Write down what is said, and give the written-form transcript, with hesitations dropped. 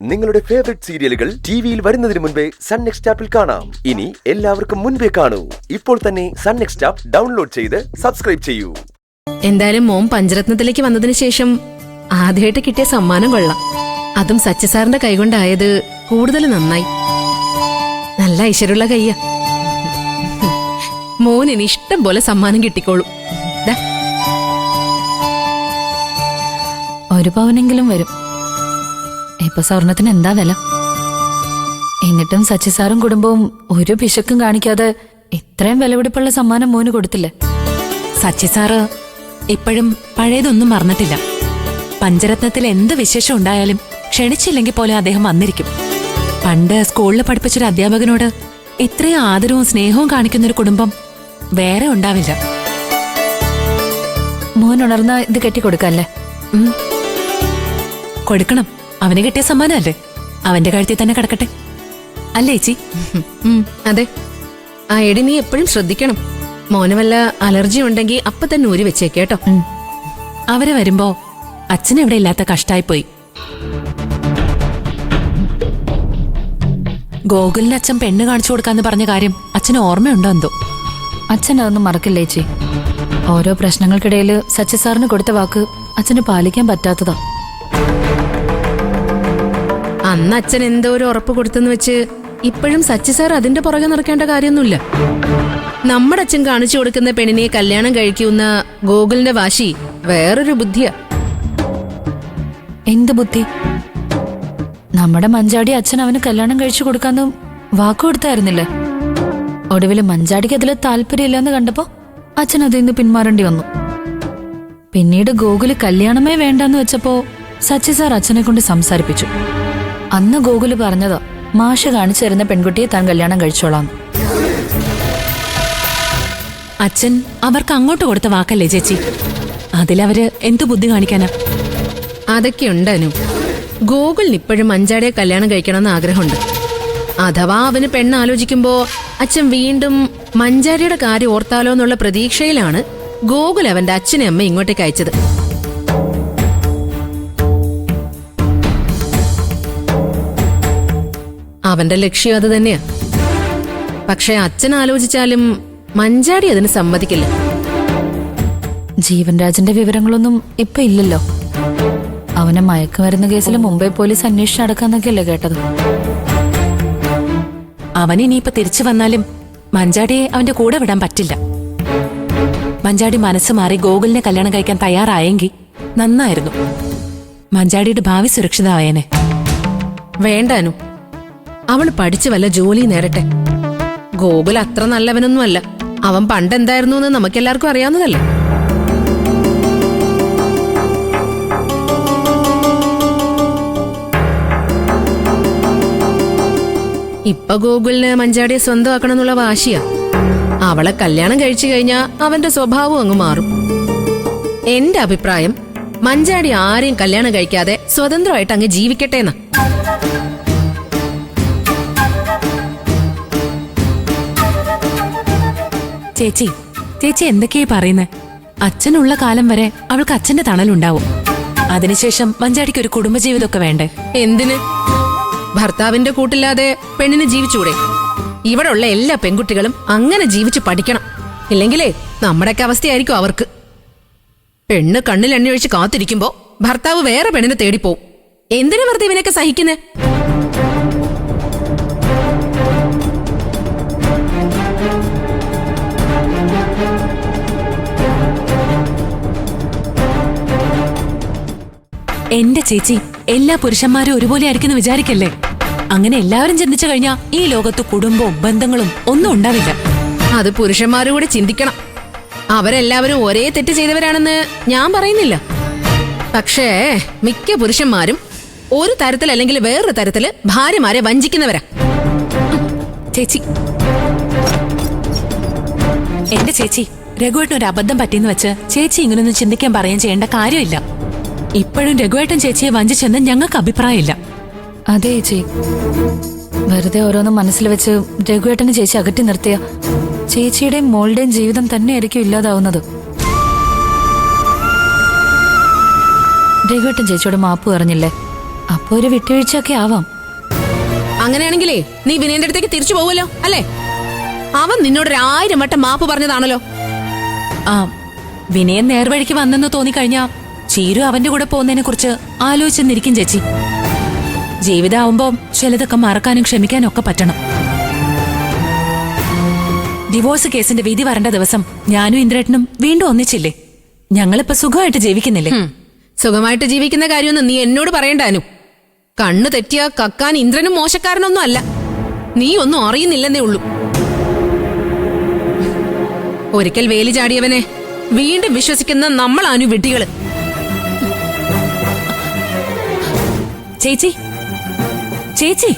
നിങ്ങളുടെ ഫേവറേറ്റ് സീരിയലുകൾ ടിവിയിൽ വരുന്നതിന് മുൻപേ സൺ നെക്സ്റ്റ് ആപ്പിൽ കാണാം. ഇനി എല്ലാവർക്കും മുൻപേ കാണൂ. ഇപ്പോൾ തന്നെ സൺ നെക്സ്റ്റ് ആപ്പ് ഡൗൺലോഡ് ചെയ്ത് സബ്സ്ക്രൈബ് ചെയ്യൂ. എന്തായാലും മോൻ പഞ്ചരത്നത്തിലേക്ക് വന്നതിന് ശേഷം ആദ്യമായിട്ട് കിട്ടിയ സമ്മാനം കൊള്ളാം. അതും സച്ചിസാറിന്റെ കൈകൊണ്ടായത് കൂടുതൽ നന്നായി. നല്ല ഐശ്വര്യമുള്ള കയ്യ. മോനിന് ഇഷ്ടം പോലെ സമ്മാനം കിട്ടിക്കോളും. ഒരു പവനെങ്കിലും വരും. ഇപ്പൊ സ്വർണത്തിന് എന്താ വില? എന്നിട്ടും സച്ചി സാറും കുടുംബവും ഒരു പിശക്കും കാണിക്കാതെ ഇത്രയും വിലപിടിപ്പുള്ള സമ്മാനം മോന് കൊടുത്തില്ലേ? സച്ചി സാറ് ഇപ്പോഴും പഴയതൊന്നും മറന്നിട്ടില്ല. പഞ്ചരത്നത്തിൽ എന്ത് വിശേഷം ഉണ്ടായാലും ക്ഷണിച്ചില്ലെങ്കിൽ പോലെ അദ്ദേഹം വന്നിരിക്കും. പണ്ട് സ്കൂളിൽ പഠിപ്പിച്ചൊരു അധ്യാപകനോട് ഇത്രയും ആദരവും സ്നേഹവും കാണിക്കുന്നൊരു കുടുംബം വേറെ ഉണ്ടാവില്ല. മോൻ ഉണർന്ന ഇത് കെട്ടിക്കൊടുക്കല്ലേ? കൊടുക്കണം. അവന് കിട്ടിയ സമ്മാനമല്ലേ, അവന്റെ കഴുത്തിൽ തന്നെ കിടക്കട്ടെ. അല്ലേ ചേച്ചി? അതെ. ആ എടി, നീ എപ്പോഴും ശ്രദ്ധിക്കണം. മോന് വല്ല അലർജി ഉണ്ടെങ്കിൽ അപ്പൊ തന്നെ ഊരി വെച്ചേക്കേട്ടോ. അവര് വരുമ്പോ അച്ഛനെവിടെ ഇല്ലാത്ത കഷ്ടായിപ്പോയി. ഗോകുലിന് അച്ഛൻ പെണ്ണ് കാണിച്ചു കൊടുക്കാന്ന് പറഞ്ഞ കാര്യം അച്ഛന് ഓർമ്മയുണ്ടോ എന്തോ? അച്ഛൻ അതൊന്നും മറക്കില്ലേ ചേച്ചി. ഓരോ പ്രശ്നങ്ങൾക്കിടയിൽ സച്ചി സാറിന് കൊടുത്ത വാക്ക് അച്ഛന് പാലിക്കാൻ പറ്റാത്തതാ. അന്ന് അച്ഛൻ എന്തോ ഒരു ഉറപ്പ് കൊടുത്തെന്ന് വെച്ച് ഇപ്പോഴും സച്ചി സാർ അതിന്റെ പുറകെ നടക്കേണ്ട കാര്യമൊന്നുമില്ല. നമ്മുടെ അച്ഛൻ കാണിച്ചു കൊടുക്കുന്ന പെണ്ണിനെ കല്യാണം കഴിക്കുന്ന ഗോകുലിന്റെ വാശി വേറൊരു ബുദ്ധിയാ. എന്ത് ബുദ്ധി? നമ്മുടെ മഞ്ചാടി അച്ഛൻ അവന് കല്യാണം കഴിച്ചു കൊടുക്കാന്ന് വാക്കു കൊടുത്തായിരുന്നില്ലേ? ഒടുവിൽ മഞ്ചാടിക്ക് അതിൽ താല്പര്യമില്ലെന്ന് കണ്ടപ്പോ അച്ഛൻ അതിൽ നിന്ന് പിന്മാറേണ്ടി വന്നു. പിന്നീട് ഗോകുല് കല്യാണമേ വേണ്ടെന്ന് വെച്ചപ്പോ സച്ചി സാർ അച്ഛനെ കൊണ്ട് സംസാരിപ്പിച്ചു. അന്ന് ഗോകുല് പറഞ്ഞതാ, മാഷ് കാണിച്ചു തരുന്ന പെൺകുട്ടിയെ താൻ കല്യാണം കഴിച്ചോളാം. അച്ഛൻ അവർക്ക് അങ്ങോട്ട് കൊടുത്ത വാക്കല്ലേ ചേച്ചി? അതിലവര് എന്തു ബുദ്ധി കാണിക്കാനാ? അതൊക്കെ ഉണ്ടനു. ഗോകുലിന് ഇപ്പോഴും മഞ്ചാടിയെ കല്യാണം കഴിക്കണമെന്ന് ആഗ്രഹമുണ്ട്. അഥവാ അവന് പെണ്ണ് ആലോചിക്കുമ്പോ അച്ഛൻ വീണ്ടും മഞ്ചാടിയുടെ കാര്യം ഓർത്താലോ എന്നുള്ള പ്രതീക്ഷയിലാണ് ഗോകുൽ അവന്റെ അച്ഛനെ അമ്മ ഇങ്ങോട്ടേക്ക് അയച്ചത്. അവന്റെ ലക്ഷ്യം അത് തന്നെയാ. പക്ഷെ അച്ഛൻ ആലോചിച്ചാലും മഞ്ചാടി അതിന് സമ്മതിക്കില്ല. ജീവൻ രാജിന്റെ വിവരങ്ങളൊന്നും ഇപ്പൊ ഇല്ലല്ലോ. അവനെ മയക്കുമരുന്ന് കേസിൽ മുംബൈ പോലീസ് അന്വേഷിച്ച് നടക്കാന്നൊക്കെയല്ലേ കേട്ടത്? അവനിനിയിപ്പൊ തിരിച്ചു വന്നാലും മഞ്ചാടിയെ അവന്റെ കൂടെ വിടാൻ പറ്റില്ല. മഞ്ചാടി മനസ്സ് മാറി ഗോകുലിനെ കല്യാണം കഴിക്കാൻ തയ്യാറായെങ്കിൽ നന്നായിരുന്നു. മഞ്ചാടിയുടെ ഭാവി സുരക്ഷിതമായേനെ. വേണ്ടാനു, അവള് പഠിച്ചു വല്ല ജോലി നേരട്ടെ. ഗോകുൽ അത്ര നല്ലവനൊന്നുമല്ല. അവൻ പണ്ടെന്തായിരുന്നു എന്ന് നമുക്കെല്ലാവർക്കും അറിയാവുന്നതല്ലേ. ഇപ്പൊ ഗോകുലിന് മഞ്ചാടിയെ സ്വന്തമാക്കണം എന്നുള്ള വാശിയാ. അവളെ കല്യാണം കഴിച്ചു കഴിഞ്ഞാ അവന്റെ സ്വഭാവം അങ്ങ് മാറും. എന്റെ അഭിപ്രായം, മഞ്ചാടി ആരെയും കല്യാണം കഴിക്കാതെ സ്വതന്ത്രമായിട്ട് അങ്ങ് ജീവിക്കട്ടേന്നാ. ചേച്ചി ചേച്ചി എന്തൊക്കെയാ പറയുന്നേ? അച്ഛനുള്ള കാലം വരെ അവൾക്ക് അച്ഛന്റെ തണലുണ്ടാവും. അതിനുശേഷം മഞ്ചാടിക്ക് ഒരു കുടുംബജീവിതമൊക്കെ വേണ്ടേ? എന്തിന്? ഭർത്താവിന്റെ കൂട്ടില്ലാതെ പെണ്ണിന് ജീവിച്ചൂടെ? ഇവിടെ ഉള്ള എല്ലാ പെൺകുട്ടികളും അങ്ങനെ ജീവിച്ചു പഠിക്കണം. ഇല്ലെങ്കിലേ നമ്മുടെയൊക്കെ അവസ്ഥയായിരിക്കും അവർക്ക്. പെണ്ണ് കണ്ണിൽ എണ്ണ ഒഴിച്ച് കാത്തിരിക്കുമ്പോ ഭർത്താവ് വേറെ പെണ്ണിനെ തേടിപ്പോവും. എന്തിനു വെറുതെ ഇവനൊക്കെ സഹിക്കുന്നേ? എന്റെ ചേച്ചി, എല്ലാ പുരുഷന്മാരും ഒരുപോലെ ആയിരിക്കുന്നു വിചാരിക്കല്ലേ. അങ്ങനെ എല്ലാവരും ചിന്തിച്ചു കഴിഞ്ഞാൽ ഈ ലോകത്ത് കുടുംബവും ബന്ധങ്ങളും ഒന്നും ഉണ്ടാവില്ല. അത് പുരുഷന്മാരും കൂടെ ചിന്തിക്കണം. അവരെല്ലാവരും ഒരേ തെറ്റ് ചെയ്തവരാണെന്ന് ഞാൻ പറയുന്നില്ല. പക്ഷേ മിക്ക പുരുഷന്മാരും ഒരു തരത്തിൽ അല്ലെങ്കിൽ വേറൊരു തരത്തില് ഭാര്യമാരെ വഞ്ചിക്കുന്നവരാ. ചേച്ചി, എന്റെ ചേച്ചി, രഘുവേട്ടനൊരു അബദ്ധം പറ്റിയെന്ന് വെച്ച് ചേച്ചി ഇങ്ങനൊന്നും ചിന്തിക്കാൻ പറയാൻ ചെയ്യേണ്ട കാര്യമില്ല. ഇപ്പോഴും രഘുവേട്ടൻ ചേച്ചിയെ വഞ്ചിച്ചെന്ന് ഞങ്ങൾക്ക് അഭിപ്രായമില്ല. അതെ ചേച്ചി, വെറുതെ ഓരോന്നും മനസ്സിൽ വെച്ച് രഘുവേട്ടനെ ചേച്ചി അകറ്റി നിർത്തിയ ചേച്ചിയുടെയും മോളുടെയും ജീവിതം തന്നെയായിരിക്കും ഇല്ലാതാവുന്നത്. രഘുവേട്ടൻ ചേച്ചിയോട് മാപ്പ് പറഞ്ഞില്ലേ? അപ്പൊ ഒരു വിട്ടുവീഴ്ചയൊക്കെ ആവാം. അങ്ങനെയാണെങ്കിലേ നീ വിനയന്റെ അടുത്തേക്ക് തിരിച്ചു പോവുമല്ലോ അല്ലേ? അവൻ നിന്നോട് 1000 വട്ടം മാപ്പ് പറഞ്ഞതാണല്ലോ. ആ വിനയൻ നേർവഴിക്ക് വന്നെന്ന് തോന്നിക്കഴിഞ്ഞാ ചീരു അവന്റെ കൂടെ പോകുന്നതിനെ കുറിച്ച് ആലോചിച്ചെന്നിരിക്കും ചേച്ചി. ജീവിതമാവുമ്പോ ചിലതൊക്കെ മറക്കാനും ക്ഷമിക്കാനും ഒക്കെ പറ്റണം. ഡിവോഴ്സ് കേസിന്റെ വിധി വരേണ്ട ദിവസം ഞാനും ഇന്ദ്രേട്ടനും വീണ്ടും ഒന്നിച്ചില്ലേ? ഞങ്ങളിപ്പോ സുഖമായിട്ട് ജീവിക്കുന്നില്ലേ? സുഖമായിട്ട് ജീവിക്കുന്ന കാര്യമൊന്നും നീ എന്നോട് പറയണ്ടാനു. കണ്ണു തെറ്റിയ കക്കാൻ ഇന്ദ്രനും മോശക്കാരനൊന്നും അല്ല. നീ ഒന്നും അറിയുന്നില്ലെന്നേ ഉള്ളൂ. ഒരിക്കൽ വേലി ചാടിയവനെ വീണ്ടും വിശ്വസിക്കുന്ന നമ്മളാനു വിഡ്ഢികള്. ചേച്ചി ചേച്ചി